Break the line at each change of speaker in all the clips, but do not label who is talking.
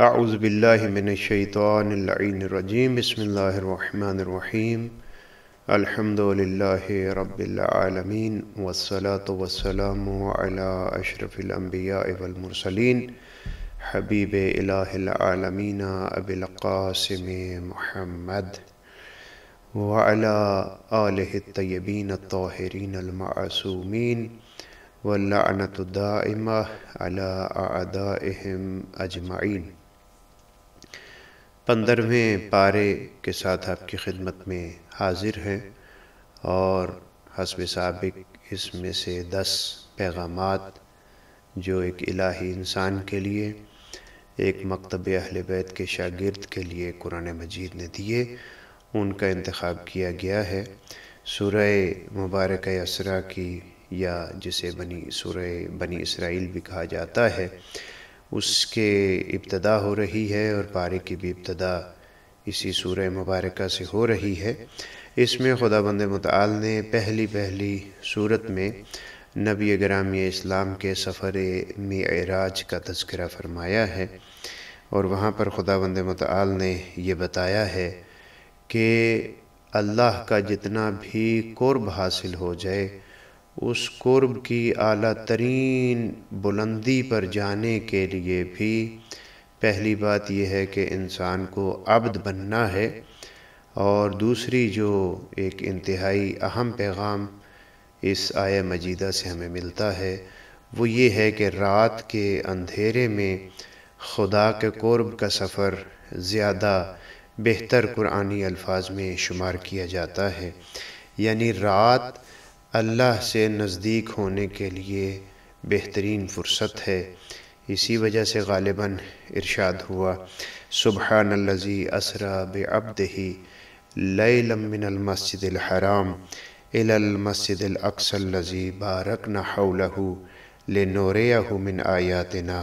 اعوذ باللہ من الشیطان اللعین الرجیم بسم اللہ الرحمن الرحیم الحمد للہ رب العالمین والصلاة والسلام علی اشرف الانبیاء والمرسلین حبیب الہ العالمین ابی القاسم محمد وعلی آلہ الطیبین الطاہرین المعصومین واللعنۃ الدائمہ علی اعدائہم اجمعین۔ 15ویں پارے کے ساتھ آپ کی خدمت میں حاضر ہیں اور حسب سابق اس میں سے 10 پیغامات جو ایک الہی انسان کے لیے، ایک مکتب اہل بیت کے شاگرد کے لیے قرآن مجید نے دیے، ان کا انتخاب کیا گیا ہے۔ سورہ مبارکہ اسراء کی، یا جسے سورہ بنی اسرائیل بھی کہا جاتا ہے، اس کے ابتدا ہو رہی ہے اور پارے کی بھی ابتدا اسی سورہ مبارکہ سے ہو رہی ہے۔ اس میں خداوند متعال نے پہلی صورت میں نبی گرامی اسلام کے سفر معراج کا تذکرہ فرمایا ہے، اور وہاں پر خداوند متعال نے یہ بتایا ہے کہ اللہ کا جتنا بھی قرب حاصل ہو جائے، اس قرب کی اعلیٰ ترین بلندی پر جانے کے لیے بھی پہلی بات یہ ہے کہ انسان کو عبد بننا ہے، اور دوسری جو ایک انتہائی اہم پیغام اس آیہ مجیدہ سے ہمیں ملتا ہے وہ یہ ہے کہ رات کے اندھیرے میں خدا کے قرب کا سفر زیادہ بہتر قرآنی الفاظ میں شمار کیا جاتا ہے، یعنی رات اللہ سے نزدیک ہونے کے لیے بہترین فرصت ہے۔ اسی وجہ سے غالباً ارشاد ہوا، سبحان الذی اسریٰ بعبدہ لیلا من المسجد الحرام الی المسجد الاقصی الذی بارکنا حولہ لنریہ من آیاتنا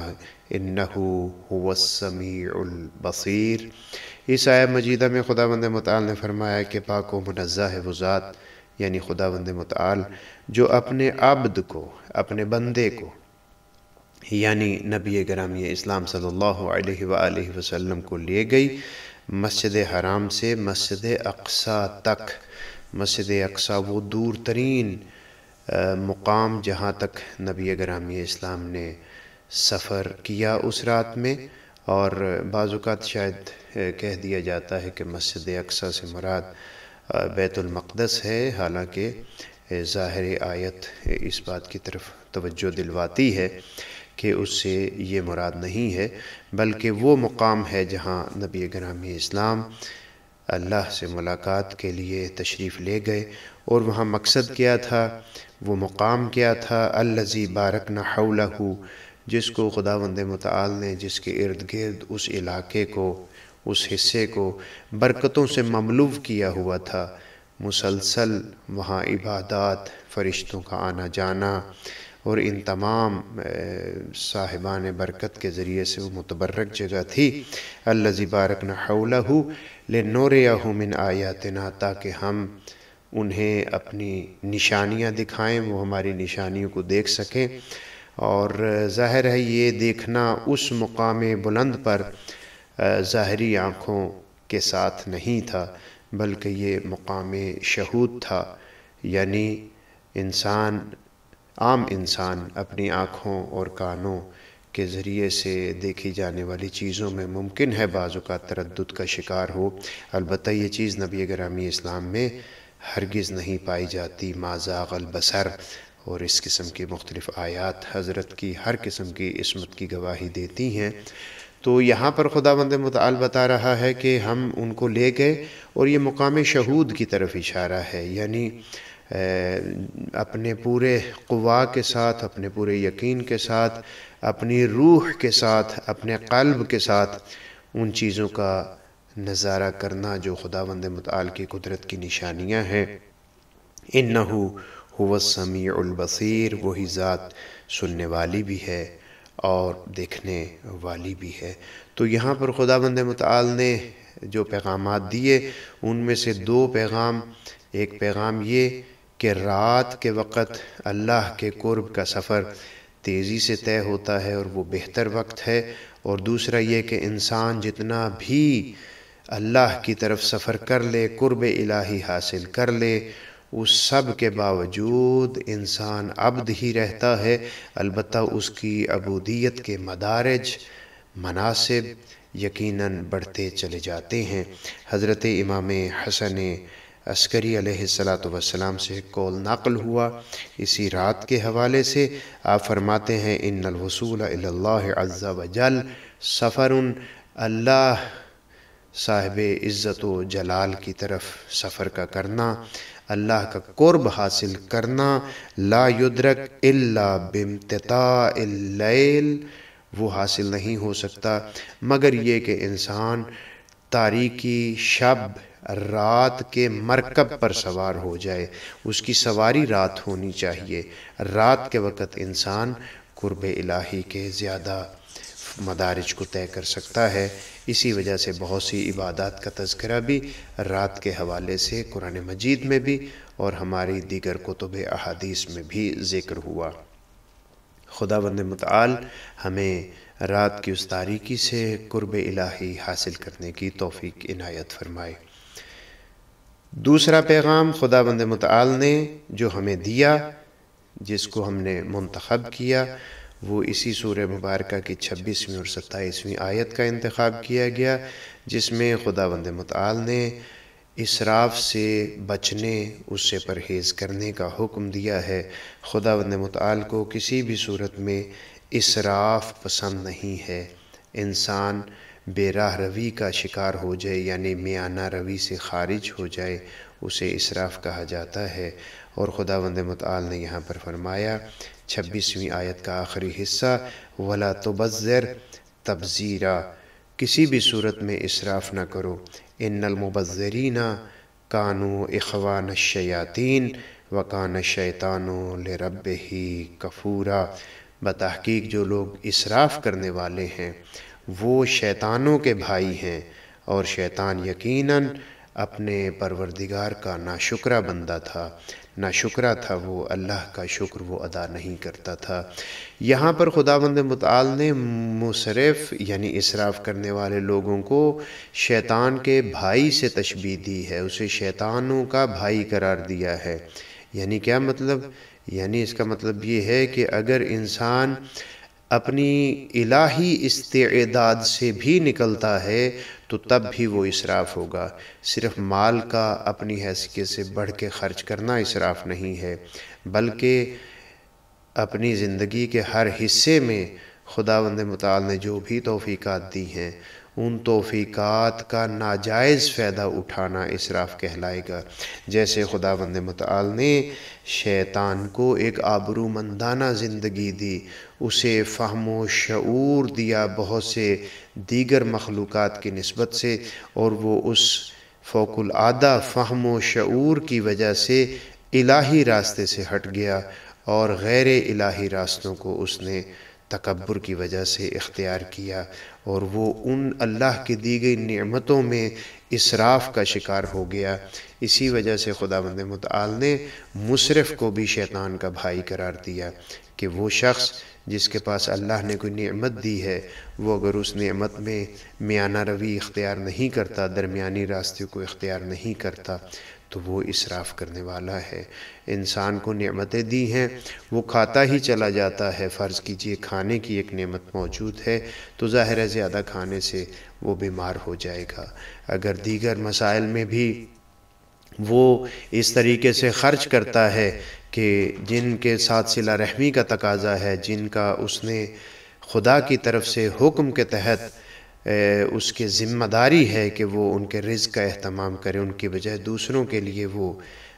انہ هو السمیع البصیر۔ اس آیہ مجیدہ میں خداوند متعال نے فرمایا کہ پاک و منزہ ہے وہ ذات، یعنی خداوند متعال جو اپنے عبد کو، اپنے بندے کو، یعنی نبی گرامی اسلام صلی اللہ علیہ وآلہ وسلم کو لے گئی مسجد حرام سے مسجد اقصی تک۔ مسجد اقصی وہ دور ترین مقام جہاں تک نبی گرامی اسلام نے سفر کیا اس رات میں، اور بعض اوقات شاید کہہ دیا جاتا ہے کہ مسجد اقصی سے مراد بیت المقدس ہے، حالانکہ ظاہر آیت اس بات کی طرف توجہ دلواتی ہے کہ اس سے یہ مراد نہیں ہے، بلکہ وہ مقام ہے جہاں نبی گرامی اسلام اللہ سے ملاقات کے لیے تشریف لے گئے، اور وہاں مقصد کیا تھا، وہ مقام کیا تھا، الذی بارکنا حولہ، جس کو خداوند متعال نے، جس کے ارد گرد اس علاقے کو، اس حصے کو برکتوں سے مملو کیا ہوا تھا۔ مسلسل وہاں عبادات، فرشتوں کا آنا جانا، اور ان تمام صاحبان برکت کے ذریعے سے وہ متبرک جگہ تھی۔ الذی بارکنا حولہ لنریہ من آیاتنا، تاکہ ہم انہیں اپنی نشانیاں دکھائیں، وہ ہماری نشانیوں کو دیکھ سکیں۔ اور ظاہر ہے یہ دیکھنا اس مقام بلند پر ظاہری آنکھوں کے ساتھ نہیں تھا، بلکہ یہ مقام شہود تھا، یعنی عام انسان اپنی آنکھوں اور کانوں کے ذریعے سے دیکھی جانے والی چیزوں میں ممکن ہے بعض اوقات تردد کا شکار ہو، البتہ یہ چیز نبی گرامی اسلام میں ہرگز نہیں پائی جاتی۔ ما زاغ البصر، اور اس قسم کی مختلف آیات حضرت کی ہر قسم کی عصمت کی گواہی دیتی ہیں۔ تو یہاں پر خداوند متعال بتا رہا ہے کہ ہم ان کو لے گئے، اور یہ مقام شہود کی طرف اشارہ ہے، یعنی اپنے پورے قوا کے ساتھ، اپنے پورے یقین کے ساتھ، اپنی روح کے ساتھ، اپنے قلب کے ساتھ ان چیزوں کا نظارہ کرنا جو خداوند متعال کی قدرت کی نشانیاں ہیں۔ انہ هو السمیع البصیر، وہی ذات سننے والی بھی ہے اور دیکھنے والی بھی ہے۔ تو یہاں پر خداوند متعال نے جو پیغامات دیے ان میں سے 2 پیغام، ایک پیغام یہ کہ رات کے وقت اللہ کے قرب کا سفر تیزی سے طے ہوتا ہے اور وہ بہتر وقت ہے، اور دوسرا یہ کہ انسان جتنا بھی اللہ کی طرف سفر کر لے، قرب الہی حاصل کر لے، اس سب کے باوجود انسان عبد ہی رہتا ہے، البتہ اس کی عبودیت کے مدارج، مناصب یقیناً بڑھتے چلے جاتے ہیں۔ حضرت امام حسن عسکری علیہ السلام سے قول نقل ہوا اسی رات کے حوالے سے، آپ فرماتے ہیں ان الوصول الی اللہ عز وجل سفر، اللہ صاحب عزت و جلال کی طرف سفر کا کرنا، اللہ کا قرب حاصل کرنا، لا یدرک الا بامتطاع اللیل، وہ حاصل نہیں ہو سکتا مگر یہ کہ انسان تاریکی شب رات کے مرکب پر سوار ہو جائے، اس کی سواری رات ہونی چاہیے، رات کے وقت انسان قرب الہی کے زیادہ مدارج کو طے کر سکتا ہے۔ اسی وجہ سے بہت سی عبادات کا تذکرہ بھی رات کے حوالے سے قرآن مجید میں بھی اور ہماری دیگر کتب احادیث میں بھی ذکر ہوا۔ خداوند متعال ہمیں رات کی اس تاریکی سے قرب الہی حاصل کرنے کی توفیق عنایت فرمائے۔ دوسرا پیغام خداوند متعال نے جو ہمیں دیا، جس کو ہم نے منتخب کیا، وہ اسی سورہ مبارکہ کی 26ویں اور 27ویں آیت کا انتخاب کیا گیا، جس میں خداوند متعال نے اسراف سے بچنے، اس سے پرہیز کرنے کا حکم دیا ہے۔ خداوند متعال کو کسی بھی صورت میں اسراف پسند نہیں ہے، انسان بے راہ روی کا شکار ہو جائے، یعنی میانہ روی سے خارج ہو جائے، اسے اسراف کہا جاتا ہے۔ اور خداوند متعال نے یہاں پر فرمایا 26ویں آیت کا آخری حصہ، وَلَا تُبَذِّرْ تَبْذِيرًا، کسی بھی صورت میں اسراف نہ کرو، ان المبذرین کانوا اخوان الشیاطین وکان الشیطان لربہ کفورا، بتحقیق جو لوگ اسراف کرنے والے ہیں وہ شیطانوں کے بھائی ہیں، اور شیطان یقیناً اپنے پروردگار کا ناشکرا بندہ تھا، ناشکرا تھا وہ، اللہ کا شکر وہ ادا نہیں کرتا تھا۔ یہاں پر خداوند متعال نے مسرف یعنی اسراف کرنے والے لوگوں کو شیطان کے بھائی سے تشبیہ دی ہے، اسے شیطانوں کا بھائی قرار دیا ہے۔ یعنی کیا مطلب؟ یعنی اس کا مطلب یہ ہے کہ اگر انسان اپنی الہی استعداد سے بھی نکلتا ہے تو تب بھی وہ اسراف ہوگا۔ صرف مال کا اپنی حیثیت سے بڑھ کے خرچ کرنا اسراف نہیں ہے، بلکہ اپنی زندگی کے ہر حصے میں خداوند متعال نے جو بھی توفیقات دی ہیں، ان توفیقات کا ناجائز فائدہ اٹھانا اسراف کہلائے گا۔ جیسے خداوند متعال نے شیطان کو ایک آبرومندانہ زندگی دی، اسے فہم و شعور دیا بہت سے دیگر مخلوقات کی نسبت سے، اور وہ اس فوق العادہ فہم و شعور کی وجہ سے الہی راستے سے ہٹ گیا، اور غیر الہی راستوں کو اس نے تکبر کی وجہ سے اختیار کیا، اور وہ ان اللہ کی دی گئی نعمتوں میں اسراف کا شکار ہو گیا۔ اسی وجہ سے خداوند متعال نے مسرف کو بھی شیطان کا بھائی قرار دیا، کہ وہ شخص جس کے پاس اللہ نے کوئی نعمت دی ہے، وہ اگر اس نعمت میں میانہ روی اختیار نہیں کرتا، درمیانی راستے کو اختیار نہیں کرتا، تو وہ اسراف کرنے والا ہے۔ انسان کو نعمتیں دی ہیں، وہ کھاتا ہی چلا جاتا ہے۔ فرض کیجئے کھانے کی ایک نعمت موجود ہے تو ظاہر ہے زیادہ کھانے سے وہ بیمار ہو جائے گا۔ اگر دیگر مسائل میں بھی وہ اس طریقے سے خرچ کرتا ہے کہ جن کے ساتھ صلہ رحمی کا تقاضا ہے، جن کا اس نے خدا کی طرف سے حکم کے تحت اس کے ذمہ داری ہے کہ وہ ان کے رزق کا اہتمام کرے، ان کی بجائے دوسروں کے لیے وہ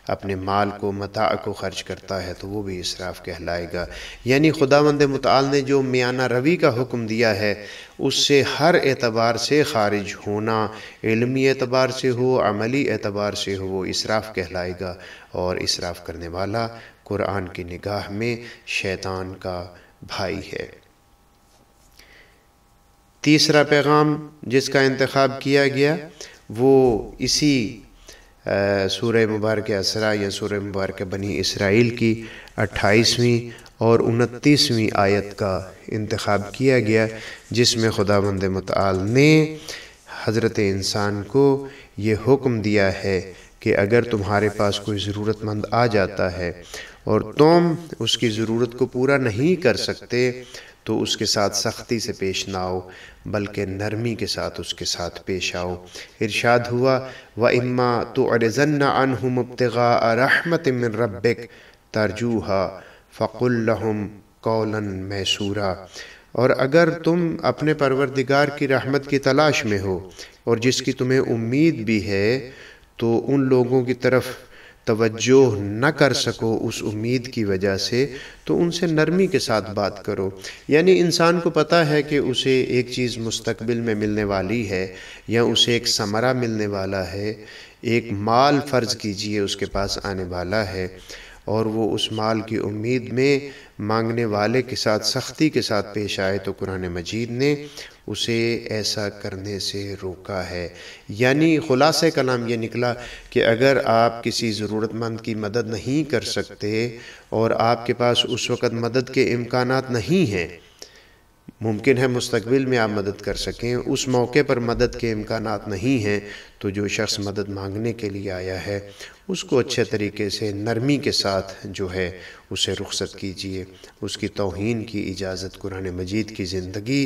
اپنے مال کو، متاع کو خرچ کرتا ہے، تو وہ بھی اسراف کہلائے گا۔ یعنی خداوند متعال نے جو میانہ روی کا حکم دیا ہے، اس سے ہر اعتبار سے خارج ہونا، علمی اعتبار سے ہو، عملی اعتبار سے ہو، وہ اسراف کہلائے گا، اور اسراف کرنے والا قرآن کی نگاہ میں شیطان کا بھائی ہے۔ تیسرا پیغام جس کا انتخاب کیا گیا وہ اسی سورہ مبارکہ اسراء یا سورہ مبارکہ بنی اسرائیل کی 28ویں اور 29ویں آیت کا انتخاب کیا گیا، جس میں خداوند متعال نے حضرت انسان کو یہ حکم دیا ہے کہ اگر تمہارے پاس کوئی ضرورت مند آ جاتا ہے اور تم اس کی ضرورت کو پورا نہیں کر سکتے تو اس کے ساتھ سختی سے پیش نہ آؤ، بلکہ نرمی کے ساتھ اس کے ساتھ پیش آؤ۔ ارشاد ہوا وَإِمَّا تُعْرِضَنَّ عَنْهُمُ ابْتِغَاءَ رَحْمَةٍ مِّن رَبِّكَ تَرْجُوهَا فَقُل لَّهُمْ قَوْلًا مَّيْسُورًا، اور اگر تم اپنے پروردگار کی رحمت کی تلاش میں ہو اور جس کی تمہیں امید بھی ہے تو ان لوگوں کی طرف توجہ نہ کر سکو اس امید کی وجہ سے تو ان سے نرمی کے ساتھ بات کرو۔ یعنی انسان کو پتہ ہے کہ اسے ایک چیز مستقبل میں ملنے والی ہے یا اسے ایک ثمرہ ملنے والا ہے، ایک مال فرض کیجئے اس کے پاس آنے والا ہے، اور وہ اس مال کی امید میں مانگنے والے کے ساتھ سختی کے ساتھ پیش آئے تو قرآن مجید نے اسے ایسا کرنے سے روکا ہے۔ یعنی خلاصہ کلام یہ نکلا کہ اگر آپ کسی ضرورت مند کی مدد نہیں کر سکتے اور آپ کے پاس اس وقت مدد کے امکانات نہیں ہیں، ممکن ہے مستقبل میں آپ مدد کر سکیں، اس موقع پر مدد کے امکانات نہیں ہیں، تو جو شخص مدد مانگنے کے لیے آیا ہے اس کو اچھے طریقے سے نرمی کے ساتھ جو ہے اسے رخصت کیجیے۔ اس کی توہین کی اجازت قرآن مجید کی زندگی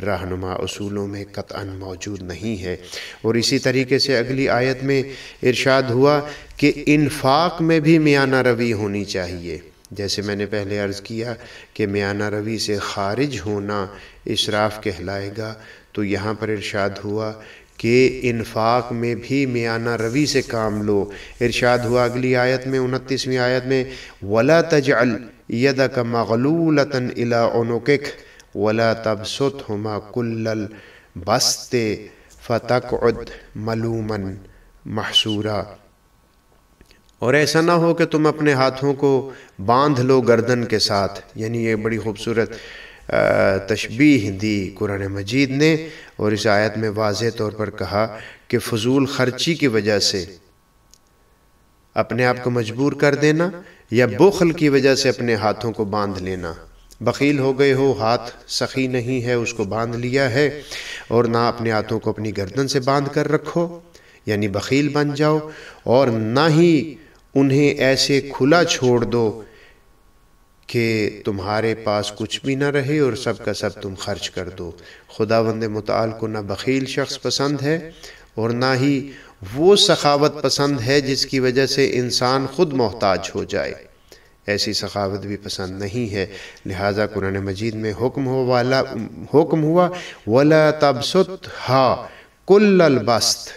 رہنما اصولوں میں قطعاً موجود نہیں ہے۔ اور اسی طریقے سے اگلی آیت میں ارشاد ہوا کہ انفاق میں بھی میانہ روی ہونی چاہیے۔ جیسے میں نے پہلے عرض کیا کہ میانہ روی سے خارج ہونا اسراف کہلائے گا، تو یہاں پر ارشاد ہوا کہ انفاق میں بھی میانہ روی سے کام لو۔ ارشاد ہوا اگلی آیت میں 29ویں آیت میں وَلَا تَجْعَلْ يَدَكَ مَغْلُولَةً إِلَىٰ عُنُقِكَ وَلَا تَبْسُطْهَا كُلَّ الْبَسْطِ فَتَقْعُدْ مَلُومًا مَحْسُورًا، اور ایسا نہ ہو کہ تم اپنے ہاتھوں کو باندھ لو گردن کے ساتھ۔ یعنی یہ بڑی خوبصورت تشبیہ دی قرآن مجید نے، اور اس آیت میں واضح طور پر کہا کہ فضول خرچی کی وجہ سے اپنے آپ کو مجبور کر دینا یا بخل کی وجہ سے اپنے ہاتھوں کو باندھ لینا۔ بخیل ہو گئے ہو، ہاتھ سخی نہیں ہے، اس کو باندھ لیا ہے، اور نہ اپنے ہاتھوں کو اپنی گردن سے باندھ کر رکھو یعنی بخیل بن جاؤ، اور نہ ہی انہیں ایسے کھلا چھوڑ دو کہ تمہارے پاس کچھ بھی نہ رہے اور سب کا سب تم خرچ کر دو۔ خداوند متعال کو نہ بخیل شخص پسند ہے اور نہ ہی وہ سخاوت پسند ہے جس کی وجہ سے انسان خود محتاج ہو جائے، ایسی سخاوت بھی پسند نہیں ہے۔ لہٰذا قرآن مجید میں حکم ہوا وَلَا تَبْسُطْهَا كُلَّ الْبَسْطِ،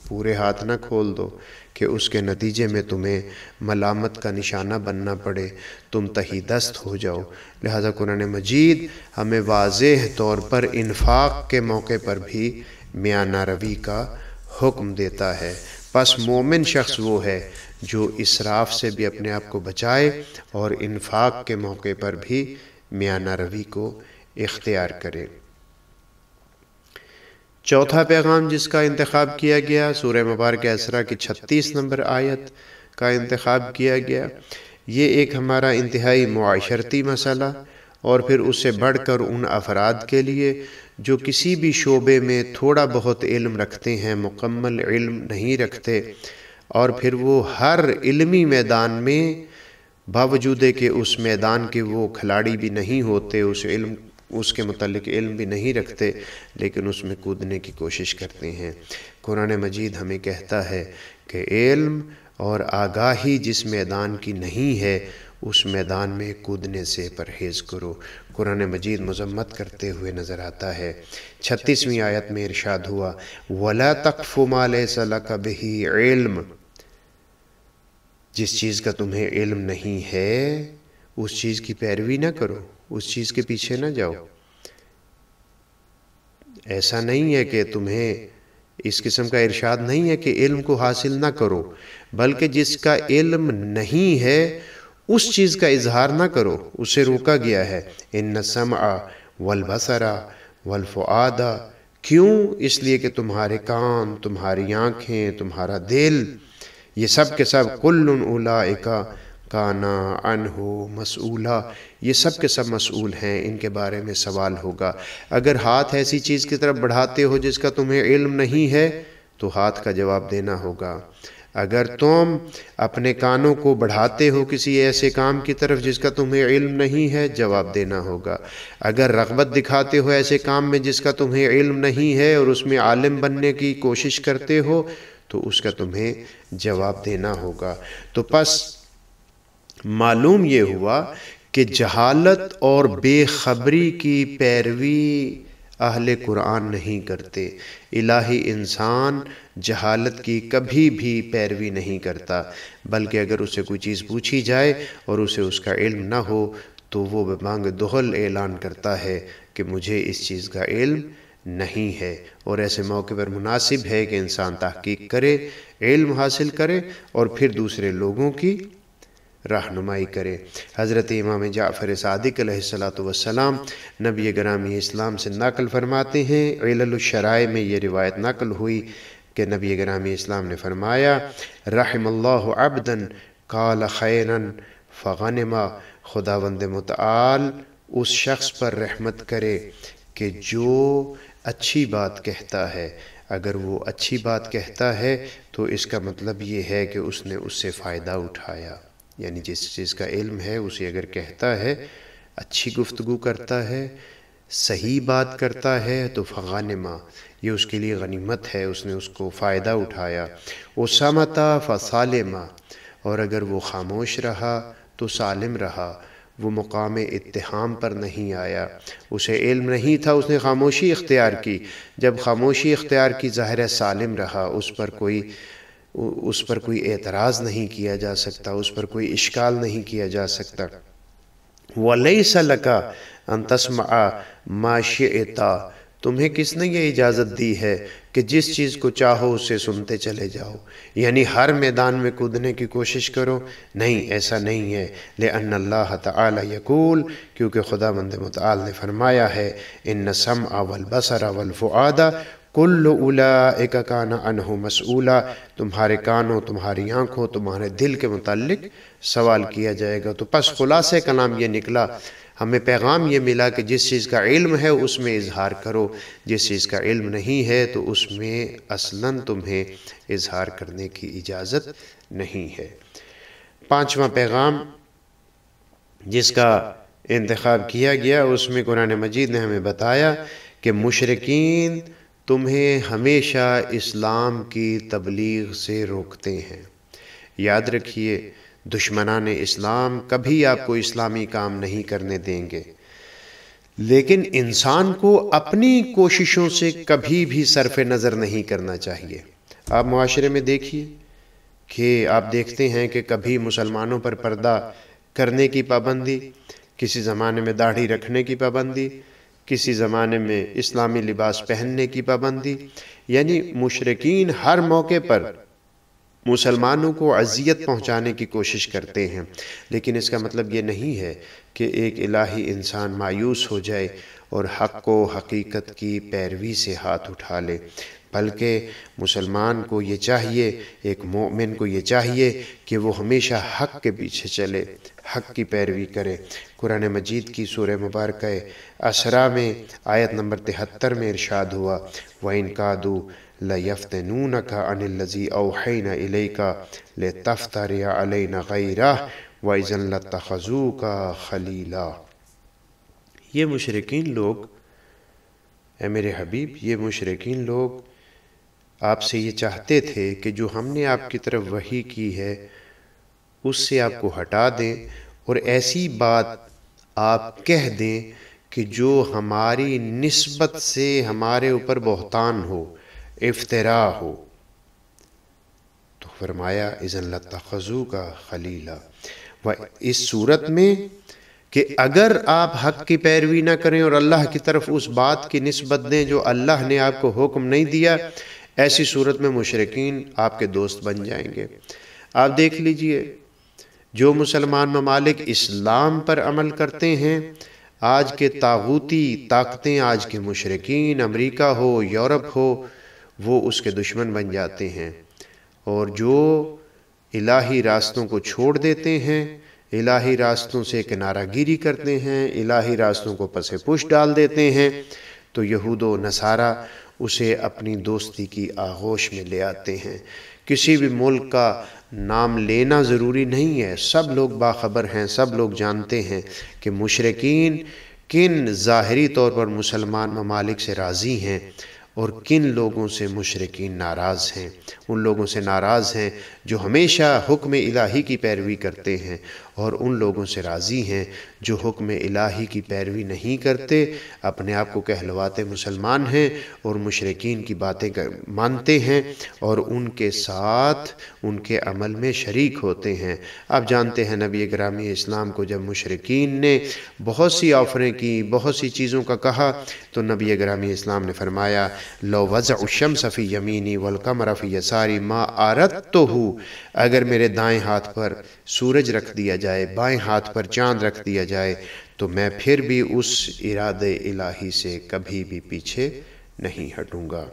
پورے ہاتھ نہ کھول دو کہ اس کے نتیجے میں تمہیں ملامت کا نشانہ بننا پڑے، تم تہی دست ہو جاؤ۔ لہٰذا قرآن مجید ہمیں واضح طور پر انفاق کے موقع پر بھی میانہ روی کا حکم دیتا ہے۔ پس مومن شخص وہ ہے جو اسراف سے بھی اپنے آپ کو بچائے اور انفاق کے موقع پر بھی میانہ روی کو اختیار کرے۔ چوتھا پیغام جس کا انتخاب کیا گیا سورہ مبارکہ اسراء کی 36 نمبر آیت کا انتخاب کیا گیا، یہ ایک ہمارا انتہائی معاشرتی مسئلہ اور پھر اس سے بڑھ کر ان افراد کے لیے جو کسی بھی شعبے میں تھوڑا بہت علم رکھتے ہیں، مکمل علم نہیں رکھتے، اور پھر وہ ہر علمی میدان میں باوجود کہ اس میدان کے وہ کھلاڑی بھی نہیں ہوتے، اس کے متعلق علم بھی نہیں رکھتے، لیکن اس میں کودنے کی کوشش کرتے ہیں۔ قرآن مجید ہمیں کہتا ہے کہ علم اور آگاہی جس میدان کی نہیں ہے اس میدان میں کودنے سے پرہیز کرو۔ قرآن مجید مذمت کرتے ہوئے نظر آتا ہے۔ 36ویں آیت میں ارشاد ہوا وَلَا تَقْفُ مَا لَيْسَ لَكَ بِهِ عِلْمٌ، جس چیز کا تمہیں علم نہیں ہے اس چیز کی پیروی نہ کرو، اس چیز کے پیچھے نہ جاؤ۔ ایسا نہیں ہے کہ تمہیں اس قسم کا ارشاد نہیں ہے کہ علم کو حاصل نہ کرو، بلکہ جس کا علم نہیں ہے اس چیز کا اظہار نہ کرو، اسے روکا گیا ہے۔ ان السمع والبصر والفؤاد، کیوں؟ اس لیے کہ تمہارے کان، تمہاری آنکھیں، تمہارا دل، یہ سب کے سب کل اولئک کانا عنہ مسئولا، یہ سب کے سب مسئول ہیں، ان کے بارے میں سوال ہوگا۔ اگر ہاتھ ایسی چیز کی طرف بڑھاتے ہو جس کا تمہیں علم نہیں ہے تو ہاتھ کا جواب دینا ہوگا۔ اگر تم اپنے کانوں کو بڑھاتے ہو کسی ایسے کام کی طرف جس کا تمہیں علم نہیں ہے، جواب دینا ہوگا۔ اگر رغبت دکھاتے ہو ایسے کام میں جس کا تمہیں علم نہیں ہے اور اس میں عالم بننے کی کوشش کرتے ہو تو اس کا تمہیں جواب دینا ہوگا۔ تو پس معلوم یہ ہوا کہ جہالت اور بے خبری کی پیروی اہل قرآن نہیں کرتے۔ الہی انسان جہالت کی کبھی بھی پیروی نہیں کرتا، بلکہ اگر اسے کوئی چیز پوچھی جائے اور اسے اس کا علم نہ ہو تو وہ ببانگ دہل اعلان کرتا ہے کہ مجھے اس چیز کا علم نہیں ہے۔ اور ایسے موقع پر مناسب ہے کہ انسان تحقیق کرے، علم حاصل کرے اور پھر دوسرے لوگوں کی رہنمائی کرے۔ حضرت امام جعفر صادق علیہ السلام نبی گرامی اسلام سے نقل فرماتے ہیں، علل الشرائع میں یہ روایت نقل ہوئی کہ نبی گرامی اسلام نے فرمایا، رحم اللہ عبدا قال خیرا فغنما، خداوند متعال اس شخص پر رحمت کرے کہ جو اچھی بات کہتا ہے۔ اگر وہ اچھی بات کہتا ہے تو اس کا مطلب یہ ہے کہ اس نے اس سے فائدہ اٹھایا، یعنی جس چیز کا علم ہے اسے اگر کہتا ہے، اچھی گفتگو کرتا ہے، صحیح بات کرتا ہے تو فغانما، یہ اس کے لیے غنیمت ہے، اس نے اس کو فائدہ اٹھایا۔ وصمتا فسالما، اور اگر وہ خاموش رہا تو سالم رہا، وہ مقام اتہام پر نہیں آیا، اسے علم نہیں تھا، اس نے خاموشی اختیار کی، جب خاموشی اختیار کی ظاہر ہے سالم رہا، اس پر کوئی اعتراض نہیں کیا جا سکتا، اس پر کوئی اشکال نہیں کیا جا سکتا۔ وَلَيْسَ لَكَ أَن تَسْمَعَ مَا شِئْتَ، تمہیں کس نے یہ اجازت دی ہے کہ جس چیز کو چاہو اسے سنتے چلے جاؤ، یعنی ہر میدان میں کودنے کی کوشش کرو؟ نہیں، ایسا نہیں ہے۔ لِأَنَّ اللَّهَ تَعَالَى يَقُولُ، کیونکہ خداوند متعال نے فرمایا ہے، إِنَّ السَّمْعَ وَالْبَصَرَ وَالْفُؤَادَ کل اولئک کان عنہ مسئولا، تمہارے کانوں، تمہاری آنکھوں، تمہارے دل کے متعلق سوال کیا جائے گا۔ تو پس خلاصہ کلام یہ نکلا، ہمیں پیغام یہ ملا کہ جس چیز کا علم ہے اس میں اظہار کرو، جس چیز کا علم نہیں ہے تو اس میں اصلاً تمہیں اظہار کرنے کی اجازت نہیں ہے۔ پانچواں پیغام جس کا انتخاب کیا گیا اس میں قرآن مجید نے ہمیں بتایا کہ مشرکین تمہیں ہمیشہ اسلام کی تبلیغ سے روکتے ہیں۔ یاد رکھیے، دشمنان اسلام کبھی آپ کو اسلامی کام نہیں کرنے دیں گے، لیکن انسان کو اپنی کوششوں سے کبھی بھی صرف نظر نہیں کرنا چاہیے۔ آپ معاشرے میں دیکھیے کہ آپ دیکھتے ہیں کہ کبھی مسلمانوں پر پردہ کرنے کی پابندی، کسی زمانے میں داڑھی رکھنے کی پابندی، کسی زمانے میں اسلامی لباس پہننے کی پابندی، یعنی مشرکین ہر موقع پر مسلمانوں کو اذیت پہنچانے کی کوشش کرتے ہیں۔ لیکن اس کا مطلب یہ نہیں ہے کہ ایک الہی انسان مایوس ہو جائے اور حق و حقیقت کی پیروی سے ہاتھ اٹھا لے، بلکہ مسلمان کو یہ چاہیے، ایک مومن کو یہ چاہیے کہ وہ ہمیشہ حق کے پیچھے چلے، حق کی پیروی کرے۔ قرآن مجید کی سورہ مبارکہ اسراء میں آیت نمبر 73 میں ارشاد ہوا، وَإِن كَادُوا لَيَفْتِنُونَكَ عَنِ الَّذِي أَوْحَيْنَا إِلَيْكَ لِتَفْتَرِيَ عَلَيْنَا غَيْرَهُ وَإِذًا لَاتَّخَذُوكَ خَلِيلًا۔ یہ مشرکین لوگ، اے میرے حبیب، یہ مشرکین لوگ آپ سے یہ چاہتے تھے کہ جو ہم نے آپ کی طرف وحی کی ہے اس سے آپ کو ہٹا دیں اور ایسی بات آپ کہہ دیں کہ جو ہماری نسبت سے ہمارے اوپر بہتان ہو، افتراء ہو۔ تو فرمایا اذن لاتخذوک خلیلا، اس صورت میں کہ اگر آپ حق کی پیروی نہ کریں اور اللہ کی طرف اس بات کی نسبت دیں جو اللہ نے آپ کو حکم نہیں دیا، ایسی صورت میں مشرکین آپ کے دوست بن جائیں گے۔ آپ دیکھ لیجئے، جو مسلمان ممالک اسلام پر عمل کرتے ہیں، آج کے طاغوتی طاقتیں، آج کے مشرکین، امریکہ ہو، یورپ ہو، وہ اس کے دشمن بن جاتے ہیں۔ اور جو الہی راستوں کو چھوڑ دیتے ہیں، الہی راستوں سے کنارہ گیری کرتے ہیں، الہی راستوں کو پس پش ڈال دیتے ہیں، تو یہود و نصارہ اسے اپنی دوستی کی آغوش میں لے آتے ہیں۔ کسی بھی ملک کا نام لینا ضروری نہیں ہے، سب لوگ باخبر ہیں، سب لوگ جانتے ہیں کہ مشرکین کن ظاہری طور پر مسلمان ممالک سے راضی ہیں اور کن لوگوں سے مشرکین ناراض ہیں۔ ان لوگوں سے ناراض ہیں جو ہمیشہ حکم الہی کی پیروی کرتے ہیں، اور ان لوگوں سے راضی ہیں جو حکم الہی کی پیروی نہیں کرتے، اپنے آپ کو کہلواتے مسلمان ہیں اور مشرکین کی باتیں مانتے ہیں اور ان کے ساتھ ان کے عمل میں شریک ہوتے ہیں۔ آپ جانتے ہیں نبی گرامی اسلام کو جب مشرکین نے بہت سی آفریں کی، بہت سی چیزوں کا کہا، تو نبی گرامی اسلام نے فرمایا لو وضع الشمس فی یمینی والقمر فی یساری ما اردتہ، اگر میرے دائیں ہاتھ پر سورج رکھ دیا جائے، بائیں ہاتھ پر چاند رکھ دیا جائے، تو میں پھر بھی اس ارادے الہی سے کبھی بھی پیچھے نہیں ہٹوں گا۔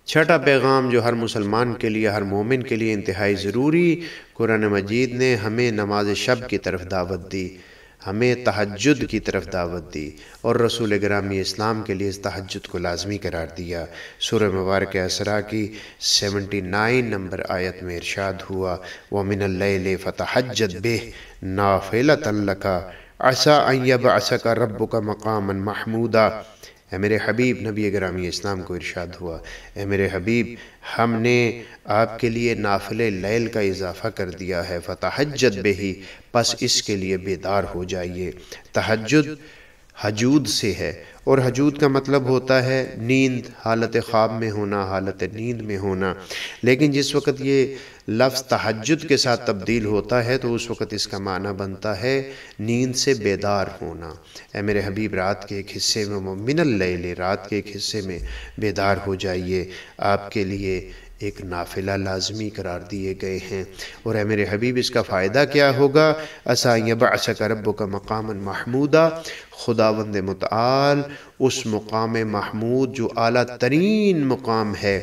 چھٹا پیغام جو ہر مسلمان کے لیے، ہر مومن کے لیے انتہائی ضروری، قرآن مجید نے ہمیں نماز شب کی طرف دعوت دی، ہمیں تہجد کی طرف دعوت دی، اور رسول گرامی اسلام کے لیے اس تہجد کو لازمی قرار دیا۔ سورہ مبارکہ اسراء کی 79 نمبر آیت میں ارشاد ہوا وَمِنَ اللَّيْلِ فَتَحَجَّدْ بِهِ نَافِلَةً لَكَ عَسَىٰ أَن يَبْعَثَكَ رَبُّكَ مَقَامًا مَحْمُودًا۔ اے میرے حبیب، نبی گرامی اسلام کو ارشاد ہوا، اے میرے حبیب، ہم نے آپ کے لیے نافل لیل کا اضافہ کر دیا ہے، فتحجد بہی، پس اس کے لیے بیدار ہو جائیے۔ تہجد حجود سے ہے، اور حجود کا مطلب ہوتا ہے نیند، حالت خواب میں ہونا، حالت نیند میں ہونا، لیکن جس وقت یہ لفظ تہجد کے ساتھ تبدیل ہوتا ہے تو اس وقت اس کا معنی بنتا ہے نیند سے بیدار ہونا۔ اے میرے حبیب، رات کے ایک حصے میں من اللیل، رات کے ایک حصے میں بیدار ہو جائیے، آپ کے لیے ایک نافلہ لازمی قرار دیے گئے ہیں۔ اور اے میرے حبیب، اس کا فائدہ کیا ہوگا؟ عَسَىٰ أَن يَبْعَثَكَ رَبُّكَ مَقَامًا مَحْمُودًا، خداوند متعال اس مقام محمود جو اعلیٰ ترین مقام ہے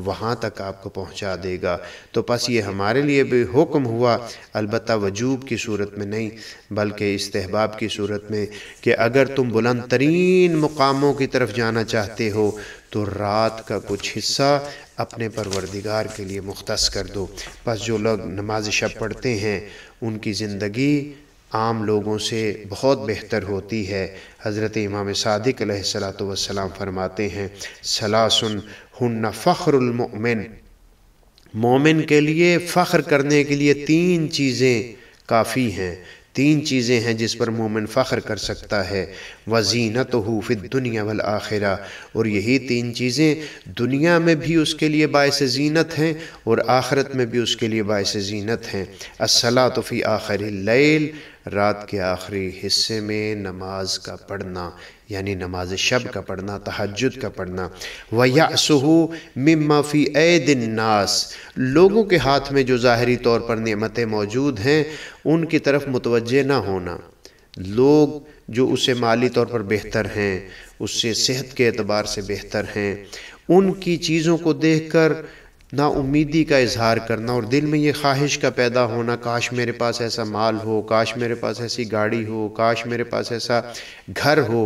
وہاں تک آپ کو پہنچا دے گا۔ تو پس یہ ہمارے لیے بھی حکم ہوا، البتہ وجوب کی صورت میں نہیں بلکہ استحباب کی صورت میں، کہ اگر تم بلند ترین مقاموں کی طرف جانا چاہتے ہو تو رات کا کچھ حصہ اپنے پروردگار کے لیے مختص کر دو۔ پس جو لوگ نماز شب پڑھتے ہیں ان کی زندگی عام لوگوں سے بہت بہتر ہوتی ہے۔ حضرت امام صادق علیہ السلام فرماتے ہیں ثلاث ہن فخر المؤمن، مومن کے لیے فخر کرنے کے لیے 3 چیزیں کافی ہیں، 3 چیزیں ہیں جس پر مومن فخر کر سکتا ہے۔ وَزِينَتُهُ فِي الدُّنْيَا وَالْآخِرَةِ، اور یہی 3 چیزیں دنیا میں بھی اس کے لیے باعث زینت ہیں اور آخرت میں بھی اس کے لیے باعث زینت ہیں۔ الصلاۃ فی آخر اللیل، رات کے آخری حصے میں نماز کا پڑھنا، یعنی نماز شب کا پڑھنا، تہجد کا پڑھنا۔ وَيَعْسُهُ مِمَّا فِي أَيْدِ النَّاسِ، لوگوں کے ہاتھ میں جو ظاہری طور پر نعمتیں موجود ہیں ان کی طرف متوجہ نہ ہونا۔ لوگ جو اسے مالی طور پر بہتر ہیں، اس سے صحت کے اعتبار سے بہتر ہیں، ان کی چیزوں کو دیکھ کر نا امیدی کا اظہار کرنا اور دل میں یہ خواہش کا پیدا ہونا کاش میرے پاس ایسا مال ہو، کاش میرے پاس ایسی گاڑی ہو، کاش میرے پاس ایسا گھر ہو،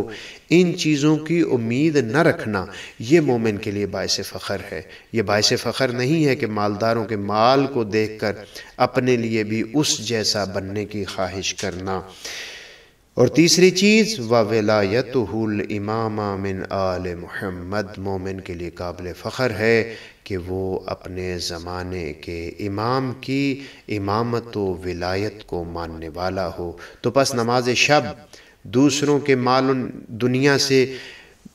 ان چیزوں کی امید نہ رکھنا، یہ مومن کے لیے باعث فخر ہے۔ یہ باعث فخر نہیں ہے کہ مالداروں کے مال کو دیکھ کر اپنے لیے بھی اس جیسا بننے کی خواہش کرنا۔ اور تیسری چیز وَوِلَایَتُهُ الْإِمَامَ مِنْ آلِ محمد، مومن کے لیے قابل فخر ہے کہ وہ اپنے زمانے کے امام کی امامت و ولایت کو ماننے والا ہو۔ تو پس نماز شب، دوسروں کے مال دنیا سے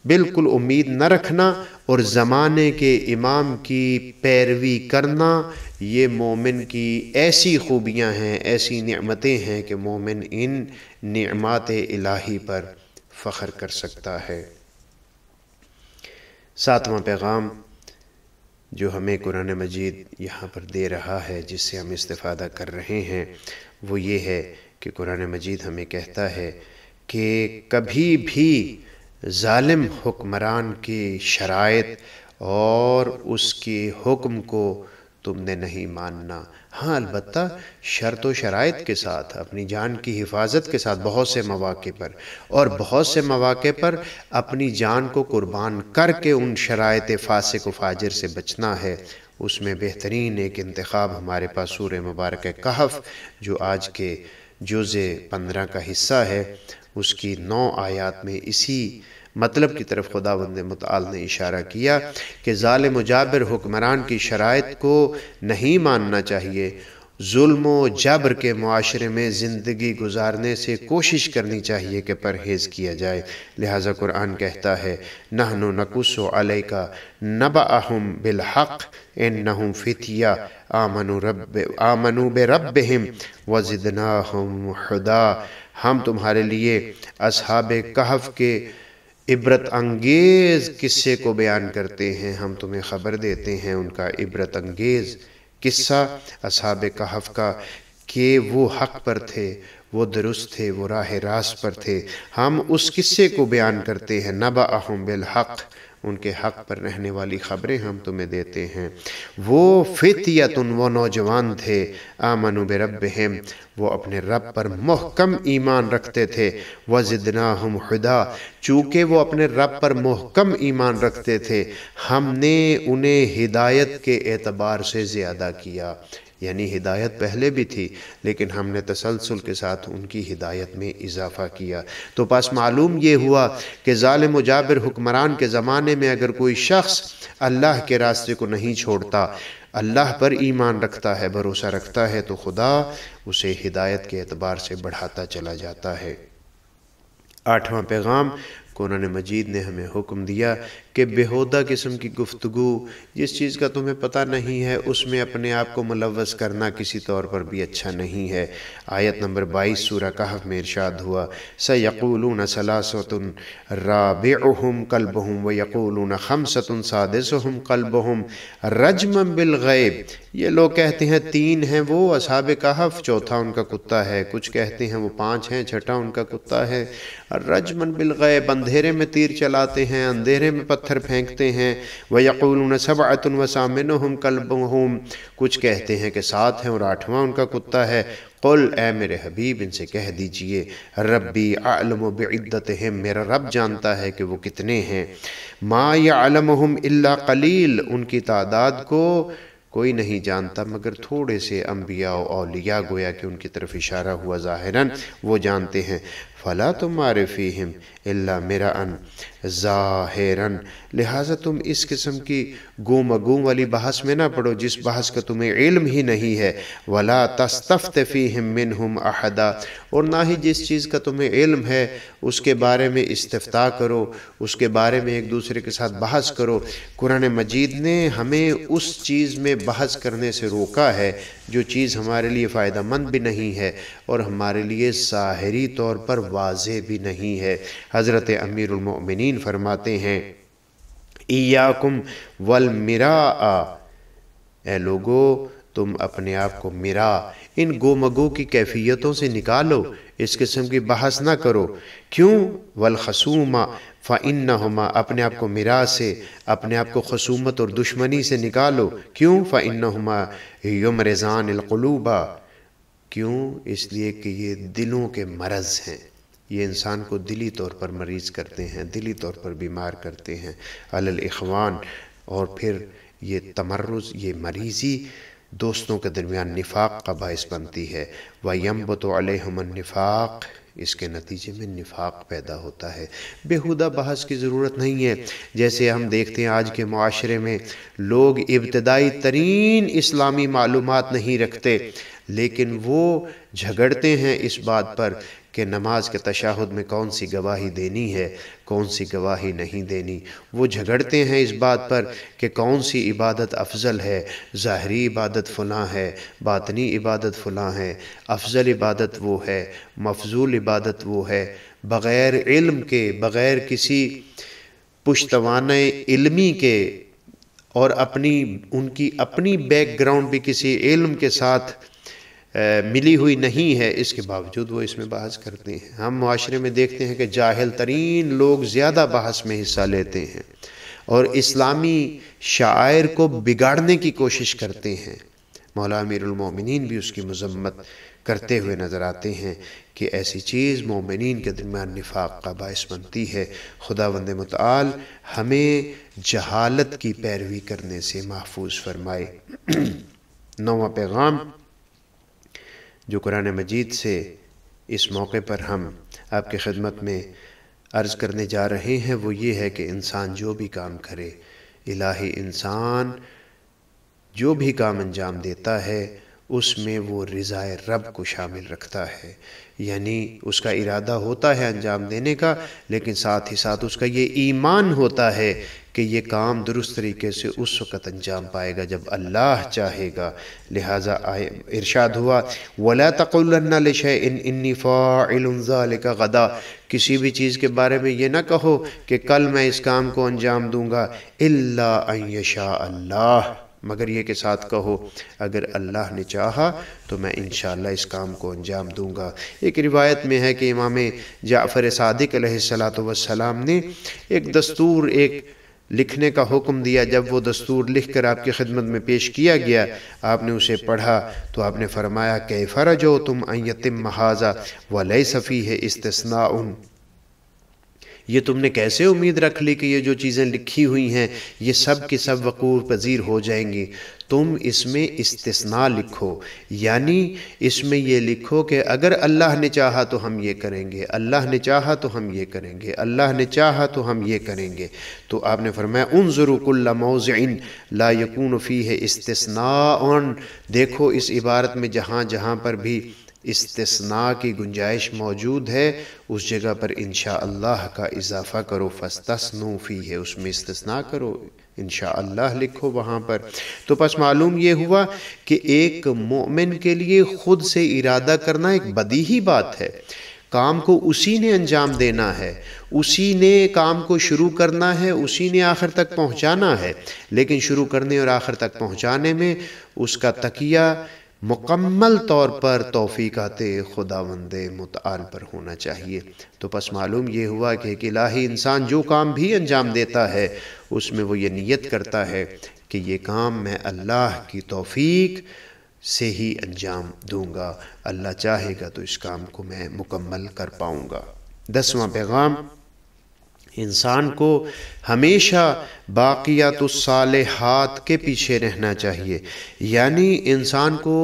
بالکل امید نہ رکھنا اور زمانے کے امام کی پیروی کرنا، یہ مومن کی ایسی خوبیاں ہیں، ایسی نعمتیں ہیں کہ مومن ان نعمات الہی پر فخر کر سکتا ہے۔ 7واں پیغام جو ہمیں قرآن مجید یہاں پر دے رہا ہے، جس سے ہم استفادہ کر رہے ہیں، وہ یہ ہے کہ قرآن مجید ہمیں کہتا ہے کہ کبھی بھی ظالم حکمران کی شرائط اور اس کے حکم کو تم نے نہیں ماننا۔ ہاں البتہ شرط و شرائط کے ساتھ، اپنی جان کی حفاظت کے ساتھ بہت سے مواقع پر، اور بہت سے مواقع پر اپنی جان کو قربان کر کے ان شرائط فاسق و فاجر سے بچنا ہے۔ اس میں بہترین ایک انتخاب ہمارے پاس سورہ مبارکہ کہف، جو آج کے جزء 15 کا حصہ ہے، اس کی 9 آیات میں اسی مطلب کی طرف خداوند متعال نے اشارہ کیا کہ ظالم و جابر حکمران کی شرائط کو نہیں ماننا چاہیے۔ ظلم و جبر کے معاشرے میں زندگی گزارنے سے کوشش کرنی چاہیے کہ پرہیز کیا جائے۔ لہٰذا قرآن کہتا ہے نحن نقص علیک نبأہم بالحق انہم فتیہ آمنوا بربہم وزدناہم ہدی۔ ہم تمہارے لیے اصحاب کہف کے عبرت انگیز قصے کو بیان کرتے ہیں، ہم تمہیں خبر دیتے ہیں ان کا عبرت انگیز قصہ اصحاب کہف کا، کہ وہ حق پر تھے، وہ درست تھے، وہ راہ راست پر تھے۔ ہم اس قصے کو بیان کرتے ہیں، نبأہم بالحق، ان کے حق پر رہنے والی خبریں ہم تمہیں دیتے ہیں۔ وہ فتیتن، وہ نوجوان تھے، آمنوا بربہم، وہ اپنے رب پر محکم ایمان رکھتے تھے، وزدناہم ہدی، چونکہ وہ اپنے رب پر محکم ایمان رکھتے تھے ہم نے انہیں ہدایت کے اعتبار سے زیادہ کیا۔ یعنی ہدایت پہلے بھی تھی لیکن ہم نے تسلسل کے ساتھ ان کی ہدایت میں اضافہ کیا۔ تو پس معلوم یہ ہوا کہ ظالم و جابر حکمران کے زمانے میں اگر کوئی شخص اللہ کے راستے کو نہیں چھوڑتا، اللہ پر ایمان رکھتا ہے، بھروسہ رکھتا ہے، تو خدا اسے ہدایت کے اعتبار سے بڑھاتا چلا جاتا ہے۔ 8واں پیغام، قرآن مجید نے ہمیں حکم دیا کہ بیہودہ قسم کی گفتگو، جس چیز کا تمہیں پتہ نہیں ہے اس میں اپنے آپ کو ملوث کرنا کسی طور پر بھی اچھا نہیں ہے۔ آیت نمبر 22 سورہ کہف میں ارشاد ہوا سَيَقُولُونَ ثَلَاثَةٌ رَابِعُهُمْ كَلْبُهُمْ وَيَقُولُونَ خَمْسَةٌ سَادِسُهُمْ كَلْبُهُمْ رَجْمًا بِالْغَيْبِ۔ یہ لوگ کہتے ہیں 3 ہیں وہ اصحاب کہف، چوتھا ان کا کتا ہے، کچھ کہتے ہیں وہ 5 ہیں، چھٹا ان کا کتا ہے۔ رجمًا بالغیب، اندھیرے میں تیر چلاتے ہیں، اندھیرے میں پتھر پھینکتے ہیں۔ وَيَقُولُونَ سَبْعَةٌ وَثَامِنُهُمْ كَلْبُهُمْ، کچھ کہتے ہیں کہ 7 ہیں اور 8واں ان کا کتا ہے۔ قل، اے میرے حبیب ان سے کہہ دیجئے، ربی اعلم بعدتہم، میرا رب جانتا ہے کہ وہ کتنے ہیں۔ ما یعلمہم الا قلیل، ان کی تعداد کو کوئی نہیں جانتا مگر تھوڑے سے انبیاء و اولیاء، گویا کہ ان کی طرف اشارہ ہوا ظاہراً وہ جانتے ہیں۔ فلا تمار فیہم الا مرأً ظاہراً، لہٰذا تم اس قسم کی گو مگو والی بحث میں نہ پڑو جس بحث کا تمہیں علم ہی نہیں ہے۔ ولا تستفت فیہم منہم احدا، اور نہ ہی جس چیز کا تمہیں علم ہے اس کے بارے میں استفتاء کرو، اس کے بارے میں ایک دوسرے کے ساتھ بحث کرو۔ قرآن مجید نے ہمیں اس چیز میں بحث کرنے سے روکا ہے جو چیز ہمارے لیے فائدہ مند بھی نہیں ہے اور ہمارے لیے ظاہری طور پر واضح بھی نہیں ہے۔ حضرت امیر المؤمنین فرماتے ہیں ایاکم والمراء، اے لوگو تم اپنے آپ کو مرا، ان گو مگو کی کیفیتوں سے نکالو، اس قسم کی بحث نہ کرو۔ کیوں؟ والخصوم فإنہما، اپنے آپ کو مرا سے، اپنے آپ کو خصومت اور دشمنی سے نکالو۔ کیوں؟ فإنہما یمرضان القلوب، کیوں؟ اس لیے کہ یہ دلوں کے مرض ہیں، یہ انسان کو دلی طور پر مریض کرتے ہیں، دلی طور پر بیمار کرتے ہیں۔ علی الاخوان، اور پھر یہ تمرز، یہ مریضی دوستوں کے درمیان نفاق کا باعث بنتی ہے۔ وَيَنْبَتُ عَلَيْهُمُ النِّفَاقُ، اس کے نتیجے میں نفاق پیدا ہوتا ہے۔ بیہودہ بحث کی ضرورت نہیں ہے۔ جیسے ہم دیکھتے ہیں آج کے معاشرے میں لوگ ابتدائی ترین اسلامی معلومات نہیں رکھتے، لیکن وہ جھگڑتے ہیں اس بات پر کہ نماز کے تشہد میں کون سی گواہی دینی ہے، کون سی گواہی نہیں دینی۔ وہ جھگڑتے ہیں اس بات پر کہ کون سی عبادت افضل ہے، ظاہری عبادت فلاں ہے، باطنی عبادت فلاں ہے، افضل عبادت وہ ہے، مفضول عبادت وہ ہے۔ بغیر علم کے، بغیر کسی پشتوانہ علمی کے، اور ان کی اپنی بیک گراؤنڈ بھی کسی علم کے ساتھ ملی ہوئی نہیں ہے، اس کے باوجود وہ اس میں بحث کرتے ہیں۔ ہم معاشرے میں دیکھتے ہیں کہ جاہل ترین لوگ زیادہ بحث میں حصہ لیتے ہیں، اور اسلامی شعائر کو بگاڑنے کی کوشش کرتے ہیں۔ مولا امیر المومنین بھی اس کی مذمت کرتے ہوئے نظر آتے ہیں کہ ایسی چیز مومنین کے درمیان نفاق کا باعث بنتی ہے۔ خداوند متعال ہمیں جہالت کی پیروی کرنے سے محفوظ فرمائے۔ 9واں پیغام جو قرآن مجید سے اس موقع پر ہم آپ کی خدمت میں عرض کرنے جا رہے ہیں وہ یہ ہے کہ انسان جو بھی کام کرے، الہی انسان جو بھی کام انجام دیتا ہے اس میں وہ رضائے رب کو شامل رکھتا ہے، یعنی اس کا ارادہ ہوتا ہے انجام دینے کا، لیکن ساتھ ہی ساتھ اس کا یہ ایمان ہوتا ہے کہ یہ کام درست طریقے سے اس وقت انجام پائے گا جب اللہ چاہے گا۔ لہٰذا ارشاد ہوا وَلَا تَقُولَنَّ لِشَيْءٍ إِنِّي فَاعِلٌ ذَلِكَ غَدًا، کسی بھی چیز کے بارے میں یہ نہ کہو کہ کل میں اس کام کو انجام دوں گا، إِلَّا أَن يَشَاءَ اللَّهُ، مگر یہ کے ساتھ کہو اگر اللہ نے چاہا تو میں انشاءاللہ اس کام کو انجام دوں گا۔ ایک روایت میں ہے کہ امام جعفر صادق علیہ السلام نے ایک دستور لکھنے کا حکم دیا۔ جب وہ دستور لکھ کر آپ کی خدمت میں پیش کیا گیا، آپ نے اسے پڑھا تو آپ نے فرمایا کیف رجوتم ان یتم ھذا ولیس فیہ استثناء، یہ تم نے کیسے امید رکھ لی کہ یہ جو چیزیں لکھی ہوئی ہیں یہ سب کی سب وقوع پذیر ہو جائیں گی؟ تم اس میں استثناء لکھو، یعنی اس میں یہ لکھو کہ اگر اللہ نے چاہا تو ہم یہ کریں گے، اللہ نے چاہا تو ہم یہ کریں گے، اللہ نے چاہا تو ہم یہ کریں گے۔ تو آپ نے فرمایا انظروا کل موضع لا یکون فیہ استثناء، دیکھو اس عبارت میں جہاں جہاں پر بھی استثناء کی گنجائش موجود ہے اس جگہ پر انشاءاللہ کا اضافہ کرو، فاستثنوا فیہ، اس میں استثناء کرو، انشاءاللہ لکھو وہاں پر۔ تو پس معلوم یہ ہوا کہ ایک مومن کے لیے خود سے ارادہ کرنا ایک بدیہی بات ہے، کام کو اسی نے انجام دینا ہے، اسی نے کام کو شروع کرنا ہے، اسی نے آخر تک پہنچانا ہے، لیکن شروع کرنے اور آخر تک پہنچانے میں اس کا تکیہ مکمل طور پر توفیقات خداوند متعال پر ہونا چاہیے۔ تو پس معلوم یہ ہوا کہ ایک الہی انسان جو کام بھی انجام دیتا ہے اس میں وہ یہ نیت کرتا ہے کہ یہ کام میں اللہ کی توفیق سے ہی انجام دوں گا، اللہ چاہے گا تو اس کام کو میں مکمل کر پاؤں گا۔ 10واں پیغام، انسان کو ہمیشہ باقیات الصالحات کے پیچھے رہنا چاہیے، یعنی انسان کو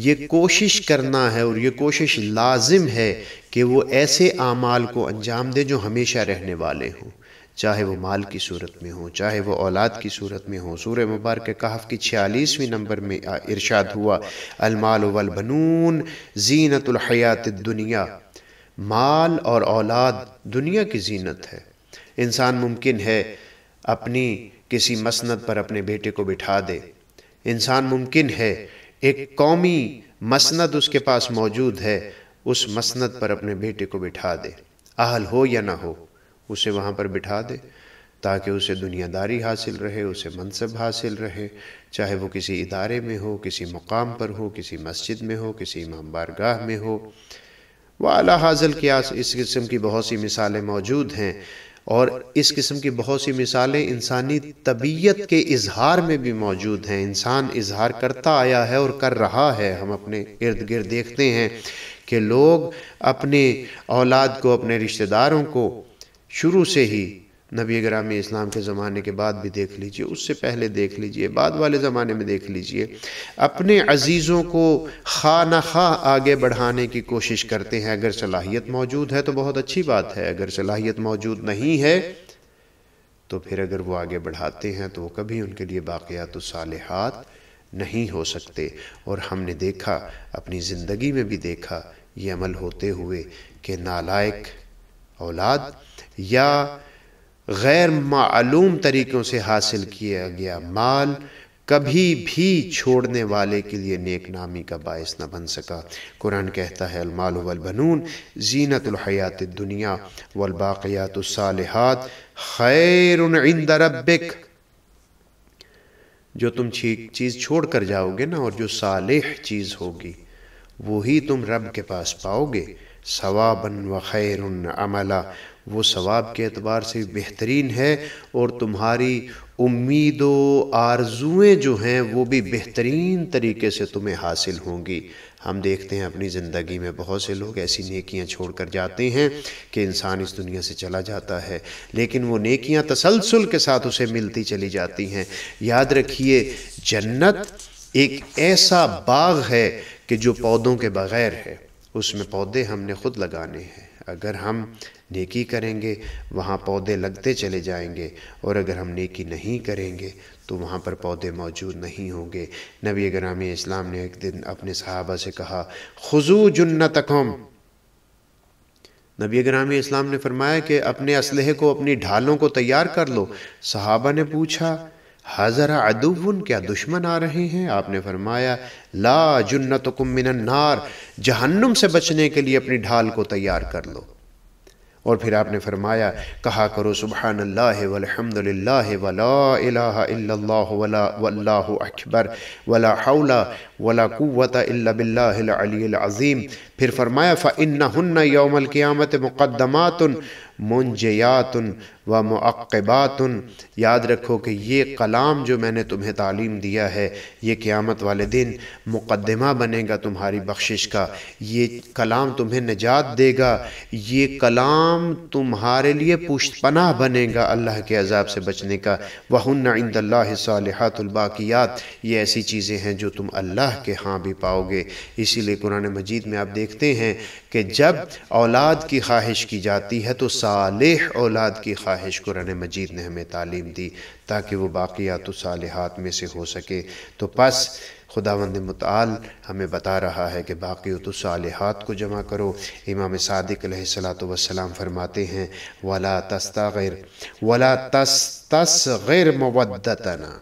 یہ کوشش کرنا ہے اور یہ کوشش لازم ہے کہ وہ ایسے اعمال کو انجام دے جو ہمیشہ رہنے والے ہوں، چاہے وہ مال کی صورت میں ہو، چاہے وہ اولاد کی صورت میں ہو۔ سورہ مبارکہ کہف کی 46ویں نمبر میں ارشاد ہوا المال والبنون زینت الحیات الدنیا، مال اور اولاد دنیا کی زینت ہے۔ انسان ممکن ہے اپنی کسی مسند پر اپنے بیٹے کو بٹھا دے، انسان ممکن ہے ایک قومی مسند اس کے پاس موجود ہے، اس مسند پر اپنے بیٹے کو بٹھا دے، اہل ہو یا نہ ہو اسے وہاں پر بٹھا دے تاکہ اسے دنیا داری حاصل رہے، اسے منصب حاصل رہے، چاہے وہ کسی ادارے میں ہو، کسی مقام پر ہو، کسی مسجد میں ہو، کسی امام بارگاہ میں ہو۔ وَعَلَى هَذَا الْقِيَاسِ، اس قسم کی بہت سی مثالیں موجود ہیں، اور اس قسم کی بہت سی مثالیں انسانی طبیعت کے اظہار میں بھی موجود ہیں۔ انسان اظہار کرتا آیا ہے اور کر رہا ہے، ہم اپنے ارد گرد دیکھتے ہیں کہ لوگ اپنے اولاد کو، اپنے رشتہ داروں کو شروع سے ہی، نبی گرامی اسلام کے زمانے کے بعد بھی دیکھ لیجئے، اس سے پہلے دیکھ لیجئے، بعد والے زمانے میں دیکھ لیجئے، اپنے عزیزوں کو خواہ نہ خواہ آگے بڑھانے کی کوشش کرتے ہیں۔ اگر صلاحیت موجود ہے تو بہت اچھی بات ہے، اگر صلاحیت موجود نہیں ہے تو پھر اگر وہ آگے بڑھاتے ہیں تو وہ کبھی ان کے لیے باقیات الصالحات نہیں ہو سکتے۔ اور ہم نے دیکھا، اپنی زندگی میں بھی دیکھا یہ عمل ہوتے ہوئے کہ نالائق اولاد یا غیر معلوم طریقوں سے حاصل کیا گیا مال کبھی بھی چھوڑنے والے کے لیے نیک نامی کا باعث نہ بن سکا۔ قرآن کہتا ہے المال والبنون زینت الحیات الدنیا والباقیات الصالحات خیر عند ربک، جو تم چیز چھوڑ کر جاؤ گے نا، اور جو صالح چیز ہوگی وہی تم رب کے پاس پاؤ گے، ثواباً و خیر عملا، وہ ثواب کے اعتبار سے بہترین ہے، اور تمہاری امید و آرزویں جو ہیں وہ بھی بہترین طریقے سے تمہیں حاصل ہوں گی۔ ہم دیکھتے ہیں اپنی زندگی میں بہت سے لوگ ایسی نیکیاں چھوڑ کر جاتے ہیں کہ انسان اس دنیا سے چلا جاتا ہے، لیکن وہ نیکیاں تسلسل کے ساتھ اسے ملتی چلی جاتی ہیں۔ یاد رکھیے، جنت ایک ایسا باغ ہے کہ جو پودوں کے بغیر ہے، اس میں پودے ہم نے خود لگانے ہیں۔ اگر ہم نیکی کریں گے وہاں پودے لگتے چلے جائیں گے، اور اگر ہم نیکی نہیں کریں گے تو وہاں پر پودے موجود نہیں ہوں گے۔ نبی گرامی اسلام نے ایک دن اپنے صحابہ سے کہا، خذو جنتکم۔ نبی گرامی اسلام نے فرمایا کہ اپنے اسلحے کو، اپنی ڈھالوں کو تیار کر لو۔ صحابہ نے پوچھا، حاضر عدوٌ، کیا دشمن آ رہے ہیں؟ آپ نے فرمایا، لا جنتکم من النار، جہنم سے بچنے کے لیے اپنی ڈھال کو تیار کر لو۔ اور پھر آپ نے فرمایا، کہا کرو سبحان اللہ والحمد للہ ولا الہ الا اللہ واللہ اکبر ولا حول ولا قوة الا باللہ العلی العظیم۔ پھر فرمایا، فإنہن یوم القیامت مقدمات منجیات و معقبات۔ یاد رکھو کہ یہ کلام جو میں نے تمہیں تعلیم دیا ہے، یہ قیامت والے دن مقدمہ بنے گا تمہاری بخشش کا۔ یہ کلام تمہیں نجات دے گا، یہ کلام تمہارے لیے پشت پناہ بنے گا اللہ کے عذاب سے بچنے کا۔ وَهُنَّ عِندَ اللَّهِ صَالِحَاتُ الْبَاقِيَاتُ، یہ ایسی چیزیں ہیں جو تم اللہ کے ہاں بھی پاؤ گے۔ اسی لیے قرآن مجید میں آپ دیکھتے ہیں کہ جب اولاد کی خواہش کی جاتی ہے تو صالح اولاد کی خواہش قرآن مجید نے ہمیں تعلیم دی تاکہ وہ باقیات الصالحات میں سے ہو سکے۔ تو پس خداوند متعال ہمیں بتا رہا ہے کہ باقیات الصالحات کو جمع کرو۔ امام صادق علیہ السلام فرماتے ہیں، وَلَا تَسْتَصْغِرْ مَوَدَّتَنَا،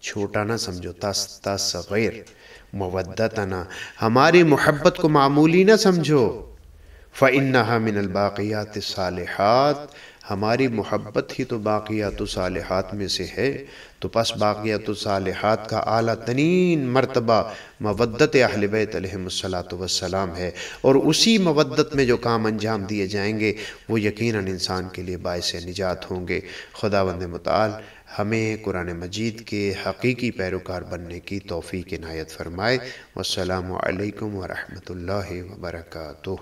چھوٹا نہ سمجھو، تَسْتَصْغِرْ مَوَدَّتَنَا، ہماری محبت کو معمولی نہ سمجھو۔ فَإِنَّهَا مِنَ الْبَاقِيَاتِ الصَّالِحَاتِ، ہماری محبت ہی تو باقیات الصالحات میں سے ہے۔ تو پس باقیات الصالحات کا اعلیٰ ترین مرتبہ مودت اہل بیت علیہم السلام ہے، اور اسی مودت میں جو کام انجام دیے جائیں گے وہ یقیناً انسان کے لیے باعث نجات ہوں گے۔ خداوند متعال ہمیں قرآن مجید کے حقیقی پیروکار بننے کی توفیق عنایت فرمائے۔ والسلام علیکم ورحمۃ اللہ وبرکاتہ۔